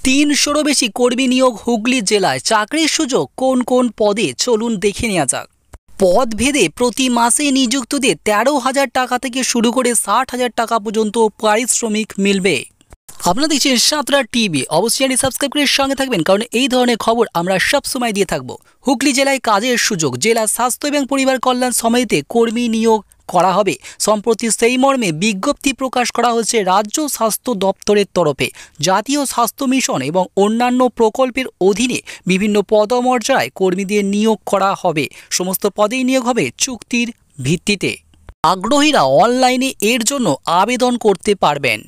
৩০০রও বেশি কর্মী নিয়োগ হুগলি জেলায়। চাকরির সুযোগ কোন কোন পদে চলুন দেখে নেওয়া যাক। পদ ভেদে প্রতি মাসে নিযুক্তদের ১৩,০০০ টাকা থেকে শুরু করে ৬০,০০০ টাকা পর্যন্ত পারিশ্রমিক মিলবে। আপনারা দেখছেন সাঁতরা টিভি। অবশ্যই চ্যানেলটি সাবস্ক্রাইব করে সঙ্গে থাকবেন, কারণ এই ধরনের খবর আমরা সবসময় দিয়ে থাকবো। হুগলি জেলায় কাজের সুযোগ। জেলা স্বাস্থ্য এবং পরিবার কল্যাণ সমিতিতে কর্মী নিয়োগ করা হবে। সম্প্রতি সেই মর্মে বিজ্ঞপ্তি প্রকাশ করা হয়েছে রাজ্য স্বাস্থ্য দপ্তরের তরফে। জাতীয় স্বাস্থ্য মিশন এবং অন্যান্য প্রকল্পের অধীনে বিভিন্ন পদমর্যাদায় কর্মীদের নিয়োগ করা হবে। সমস্ত পদেই নিয়োগ হবে চুক্তির ভিত্তিতে। আগ্রহীরা অনলাইনে এর জন্য আবেদন করতে পারবেন।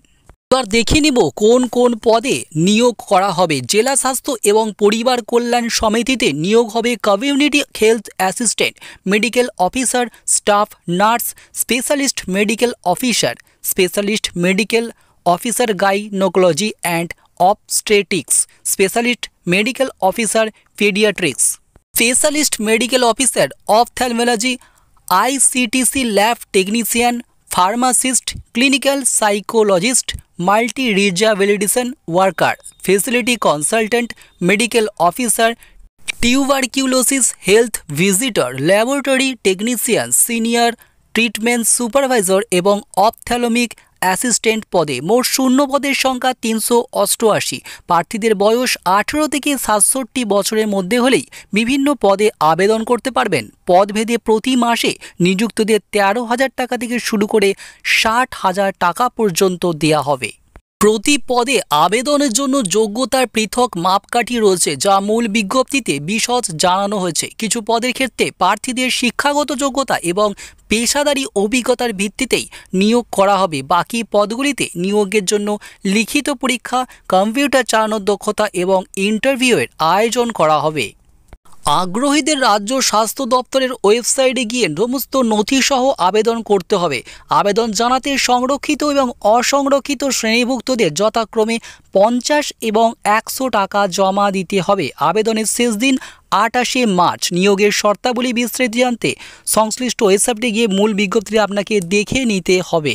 এবার দেখে নিব কোন কোন পদে নিয়োগ করা হবে। জেলা স্বাস্থ্য এবং পরিবার কল্যাণ সমিতিতে নিয়োগ হবে community health assistant, medical officer, staff nurse, specialist medical officer, specialist medical officer gynaecology and obstetrics, specialist medical officer paediatrics, specialist medical officer ophthalmology, ICTC lab technician, pharmacist, clinical psychologist, multi rehabilitation worker, facility consultant, medical officer, tuberculosis health visitor, laboratory technician, senior treatment supervisor এবং ophthalmic assistant পদে মোট শূন্য পদের সংখ্যা ৩৮৮। প্রার্থীদের বয়স ১৮ থেকে ৬৭ বছরের মধ্যে হলেই বিভিন্ন পদে আবেদন করতে পারবেন। পদভেদে প্রতি মাসে নিযুক্তদের ১৩,০০০ টাকা থেকে শুরু করে ৬০,০০০ টাকা পর্যন্ত দেওয়া হবে। প্রতি পদে আবেদনের জন্য যোগ্যতার পৃথক মাপকাঠি রয়েছে, যা মূল বিজ্ঞপ্তিতে বিশদ জানানো হয়েছে। কিছু পদের ক্ষেত্রে প্রার্থীদের শিক্ষাগত যোগ্যতা এবং পেশাদারি অভিজ্ঞতার ভিত্তিতেই নিয়োগ করা হবে। বাকি পদগুলিতে নিয়োগের জন্য লিখিত পরীক্ষা, কম্পিউটার চালানোর দক্ষতা এবং ইন্টারভিউয়ের আয়োজন করা হবে। আগ্রহীদের রাজ্য স্বাস্থ্য দপ্তরের ওয়েবসাইটে গিয়ে সমস্ত নথিসহ আবেদন করতে হবে। আবেদন জানাতে সংরক্ষিত এবং অসংরক্ষিত শ্রেণীভুক্তদের যথাক্রমে ৫০ এবং ১০০ টাকা জমা দিতে হবে। আবেদনের শেষ দিন ২৮শে মার্চ। নিয়োগের শর্তাবলী বিস্তৃত জানতে সংশ্লিষ্ট ওয়েবসাইটে গিয়ে মূল বিজ্ঞপ্তিটি আপনাকে দেখে নিতে হবে।